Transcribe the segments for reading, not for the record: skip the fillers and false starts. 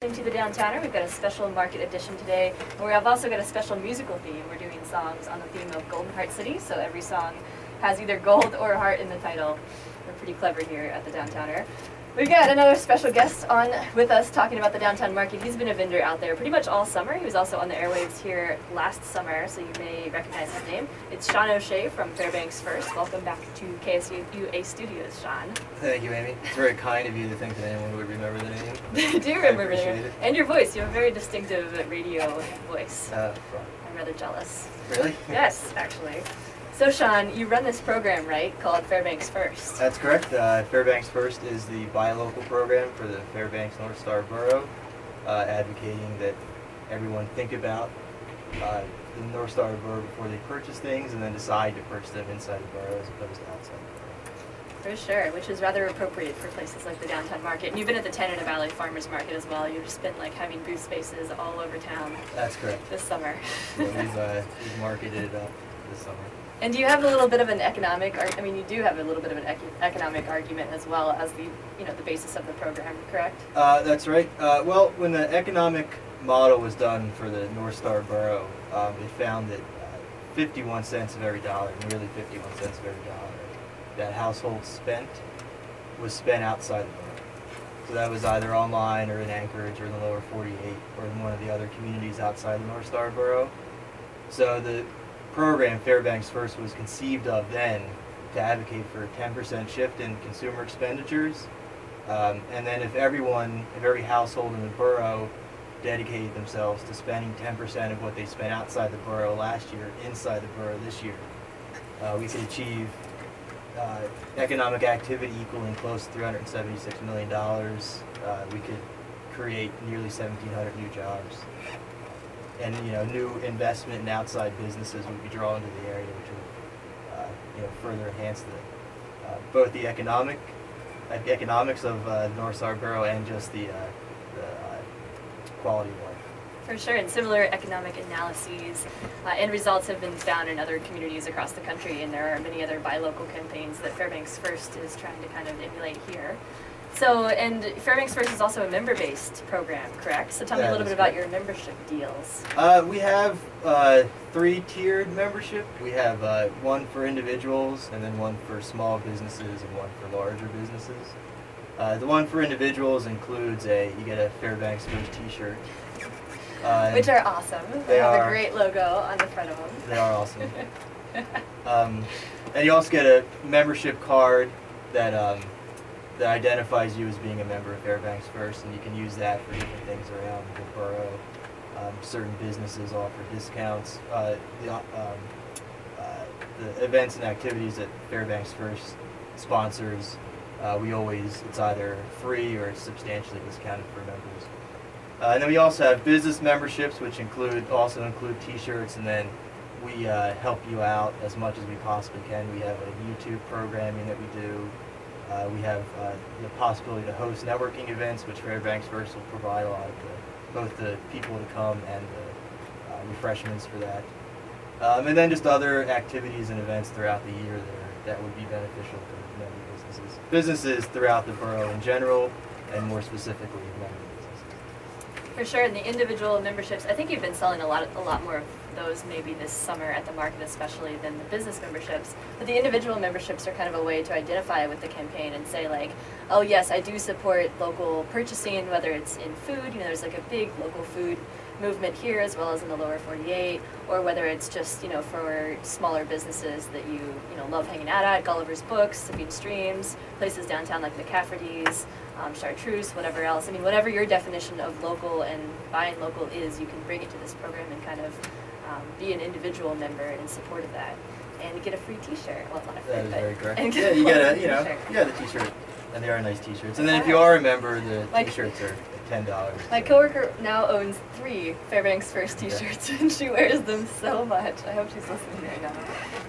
To the Downtowner, we've got a special market edition today, and we've also got a special musical theme. We're doing songs on the theme of Golden Heart City, so every song has either gold or heart in the title. We're pretty clever here at the Downtowner. We've got another special guest on with us talking about the downtown market. He's been a vendor out there pretty much all summer. He was also on the airwaves here last summer, so you may recognize his name. It's Sean O'Shea from Fairbanks First. Welcome back to KSUA Studios, Sean. Thank you, Amy. It's very kind of you to think that anyone would remember the name. I do remember the name. And your voice. You have a very distinctive radio voice. I'm rather jealous. Really? Yes, actually. So Sean, you run this program, right, called Fairbanks First? That's correct. Fairbanks First is the buy local program for the Fairbanks North Star Borough, advocating that everyone think about the North Star Borough before they purchase things and then decide to purchase them inside the borough as opposed to outside the borough. For sure, which is rather appropriate for places like the downtown market. And you've been at the Tanana Valley Farmers Market as well. You've just been like having booth spaces all over town. That's correct. This summer. Yeah, we've marketed this summer. And do you have a little bit of an economic, you do have a little bit of an economic argument as well as the basis of the program, correct? That's right. Well, when the economic model was done for the North Star Borough, it found that 51 cents of every dollar, nearly 51 cents of every dollar, that households spent was spent outside the borough. So that was either online or in Anchorage or in the lower 48 or in one of the other communities outside the North Star Borough. So the program, Fairbanks First, was conceived of then to advocate for a 10% shift in consumer expenditures. And then if every household in the borough dedicated themselves to spending 10% of what they spent outside the borough last year inside the borough this year, we could achieve economic activity equaling close to $376 million. We could create nearly 1,700 new jobs. And new investment in outside businesses would be drawn to the area, which would further enhance both the economics of North Star Borough and just the quality of life. For sure, and similar economic analyses and results have been found in other communities across the country, and there are many other buy local campaigns that Fairbanks First is trying to kind of emulate here. So, and Fairbanks First is also a member-based program, correct? So tell me a little bit about your membership deals. We have 3-tiered membership. We have one for individuals, and then one for small businesses, and one for larger businesses. The one for individuals includes you get a Fairbanks First t-shirt. Which are awesome. They have a great logo on the front of them. They are awesome. And you also get a membership card that identifies you as being a member of Fairbanks First, and you can use that for different things around the borough. Certain businesses offer discounts. The events and activities that Fairbanks First sponsors, it's either free or it's substantially discounted for members. And then we also have business memberships, which also include t-shirts, and then we help you out as much as we possibly can. We have a YouTube programming that we do. We have the possibility to host networking events, which Fairbanks First will provide a lot of both the people to come and the refreshments for that. And then just other activities and events throughout the year that would be beneficial to member businesses. Businesses throughout the borough in general, and more specifically member businesses. For sure, and the individual memberships, I think you've been selling a lot more of those maybe this summer at the market especially than the business memberships. But the individual memberships are kind of a way to identify with the campaign and say like, oh yes, I do support local purchasing, whether it's in food, there's like a big local food movement here as well as in the lower 48, or whether it's just, for smaller businesses that you love hanging out at, Gulliver's Books, Sabine Streams, places downtown like the Cafferty's, Chartreuse, whatever else. Whatever your definition of local and buying local is, you can bring it to this program and kind of be an individual member in support of that, and get a free T-shirt. Well, not a free, that is very correct. And yeah, you get the T-shirt, and they are nice T-shirts. And then if you are a member, the T-shirts are $10. My coworker now owns 3 Fairbanks First T-shirts, and she wears them so much. I hope she's listening right now.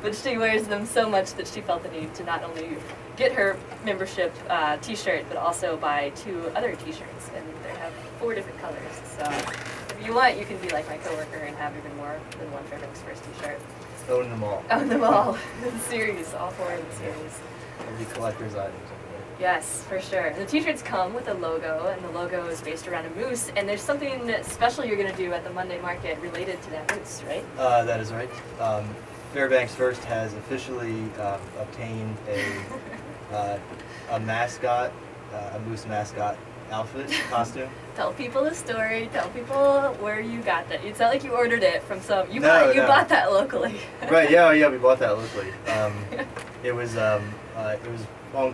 But she wears them so much that she felt the need to not only get her membership T-shirt, but also buy 2 other T-shirts, and they have 4 different colors. So if you want, you can be like my coworker and have even more than one Fairbanks First T-shirt. Own them all. Own them all. The series, all 4 of the series. It'll be collector's items. Yes, for sure. The t-shirts come with a logo, and the logo is based around a moose, and there's something special you're going to do at the Monday market related to that moose, right? That is right. Fairbanks First has officially obtained a mascot, a moose mascot outfit, costume. Tell people the story. Tell people where you got that. It's not like you ordered it from some. You No, bought, you no. bought that locally. Right? Yeah, yeah, we bought that locally. It was on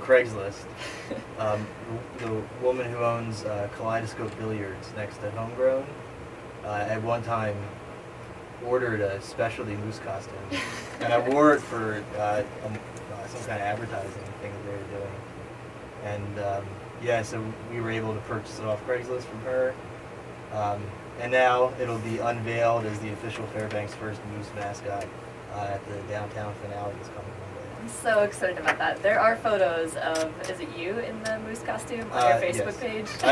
Craigslist. The woman who owns Kaleidoscope Billiards next to Homegrown at one time ordered a specialty moose costume, and I wore it for some kind of advertising thing that they were doing, and yeah, so we were able to purchase it off Craigslist from her, and now it'll be unveiled as the official Fairbanks First moose mascot at the downtown finale this coming Monday. I'm so excited about that. There are photos of, is it you in the moose costume on your Facebook Yes. page?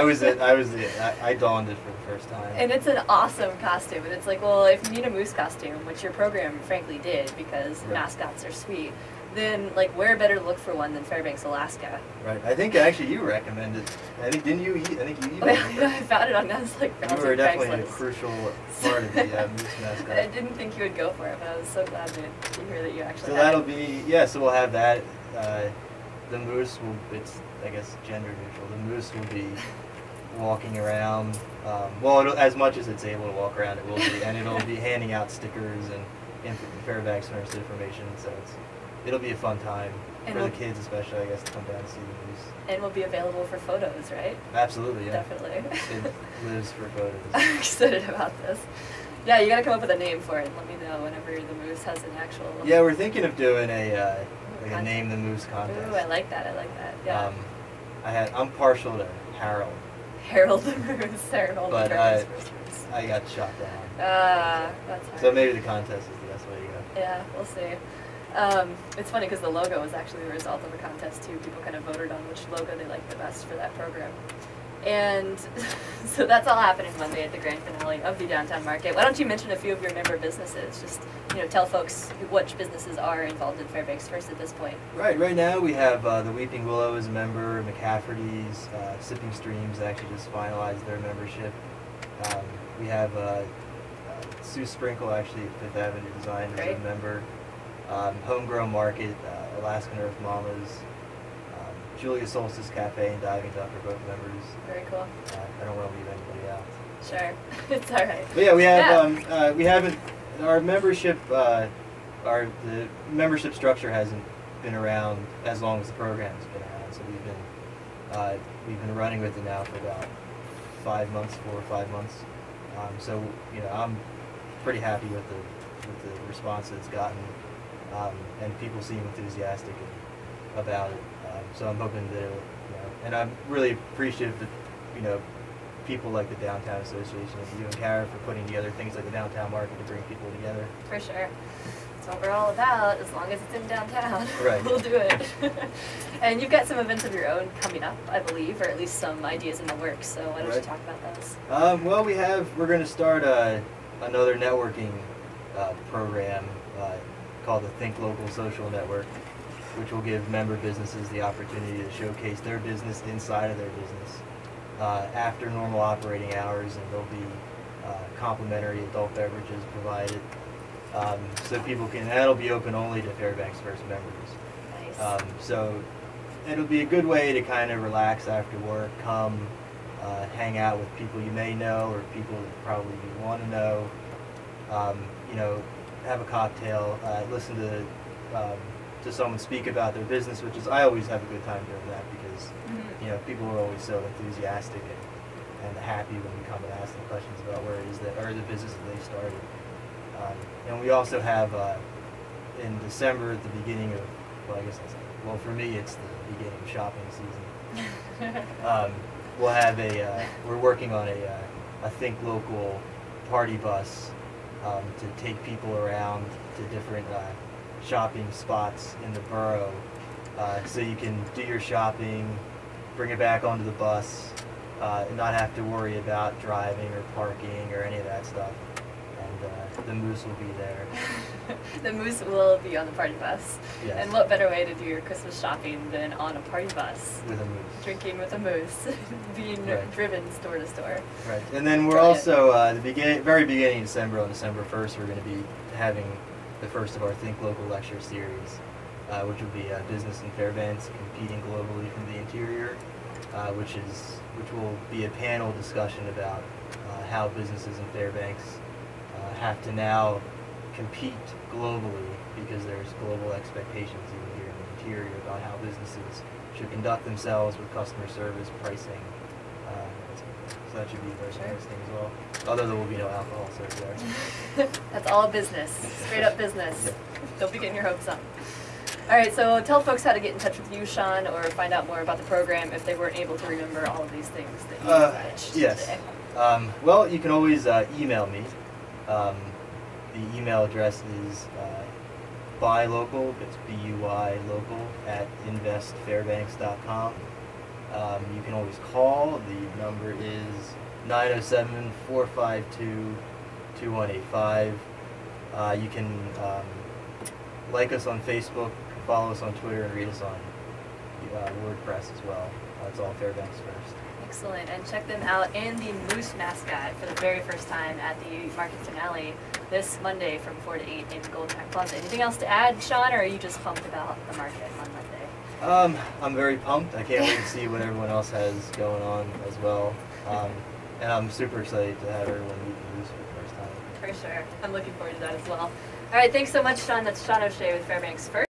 I donned it for the first time. And it's an awesome costume. And it's like, well, if you need a moose costume, which your program frankly did because Right. mascots are sweet, then like where better to look for one than Fairbanks, Alaska? Right. I think actually you recommended. I think didn't you? I think you Oh, emailed yeah, me. I found it on that. Like You browsing were definitely a Craigslist. crucial part of the moose mascot. I didn't think you would go for it, but I was so glad to hear that you actually. So had that'll it. be, yeah, so we'll have that. The moose will, it's, I guess, gender neutral. The moose will be walking around, well, as much as it's able to walk around, it will be, and it'll be handing out stickers and Fairbanks First information, so it'll be a fun time And for the we'll- kids especially, I guess, to come down and see the moose. And will be available for photos, right? Absolutely, yeah. Definitely. It lives for photos. I'm excited about this. Yeah, you gotta come up with a name for it and let me know whenever the moose has an actual. Yeah, we're thinking of doing a Contest. name the moose contest. Ooh, I like that. I like that. Yeah. I'm partial to Harold. Harold the Moose. Harold But, the Fairbanks First Moose. I got shot down. That's hard. So maybe the contest is the best way to go. Yeah, we'll see. It's funny because the logo was actually the result of a contest too. People kind of voted on which logo they liked the best for that program. And so that's all happening Monday at the grand finale of the downtown market. Why don't you mention a few of your member businesses? Just, tell folks which businesses are involved in Fairbanks First at this point. Right now we have the Weeping Willow as a member, McCafferty's, Sipping Streams actually just finalized their membership. We have Sue Sprinkle actually at Fifth Avenue Design as Great. a member. Homegrown Market, Alaskan Earth Mamas, Julia Solstice Cafe and Diving Duck are both members. Very cool. I don't want to leave anybody out. Sure. It's all right. But yeah, we haven't, our membership, the membership structure hasn't been around as long as the program's been around. So we've been running with it now for about 4 or 5 months. So I'm pretty happy with the response that it's gotten, and people seem enthusiastic about it. So I'm hoping that it'll, and I'm really appreciative that people like the Downtown Association and you and Kara for putting together things like the Downtown Market to bring people together. For sure. That's what we're all about. As long as it's in downtown, Right. we'll do it. And you've got some events of your own coming up, I believe, or at least some ideas in the works. So why don't you Right. talk about those? Well, we're going to start another networking program called the Think Local Social Network, which will give member businesses the opportunity to showcase their business inside of their business after normal operating hours, and there'll be complimentary adult beverages provided. So people can, that'll be open only to Fairbanks First members. Nice. So it'll be a good way to kind of relax after work, come hang out with people you may know or people that probably you want to know, have a cocktail, listen to someone speak about their business, which is, I always have a good time doing that because, people are always so enthusiastic and happy when we come and ask them questions about where it is that, or the business that they started. And we also have, in December at the beginning of, well, for me it's the beginning of shopping season. We'll have we're working on a Think Local party bus to take people around to different shopping spots in the borough, so you can do your shopping, bring it back onto the bus, and not have to worry about driving or parking or any of that stuff. and the moose will be there. The moose will be on the party bus. Yes. And what better way to do your Christmas shopping than on a party bus? With a moose. Drinking with a moose, being Right. driven store to store. Right. And then we're Brilliant. also, very beginning of December, on December 1st, we're going to be having the first of our Think Local lecture series, which will be Business in Fairbanks Competing Globally from the Interior, which will be a panel discussion about how businesses in Fairbanks have to now compete globally, because there's global expectations even here in the interior about how businesses should conduct themselves with customer service, pricing. So that should be very interesting as well. Although there will be no alcohol served there. That's all business, straight up business. Yeah. Don't be getting your hopes up. All right, so tell folks how to get in touch with you, Sean, or find out more about the program if they weren't able to remember all of these things that you pitched Yes. today. Well, you can always email me. The email address is buylocal, it's B-U-Y local, at investfairbanks.com. You can always call. The number is 907-452-2185. You can like us on Facebook, follow us on Twitter, and read us on WordPress as well. It's all Fairbanks First. Excellent, and check them out and the Moose mascot for the very first time at the Market Finale this Monday from 4 to 8 in Golden Time Plaza. Anything else to add, Sean, or are you just pumped about the market on Monday? I'm very pumped. I can't wait to see what everyone else has going on as well. And I'm super excited to have everyone meet the Moose for the first time. For sure. I'm looking forward to that as well. All right, thanks so much, Sean. That's Sean O'Shea with Fairbanks First.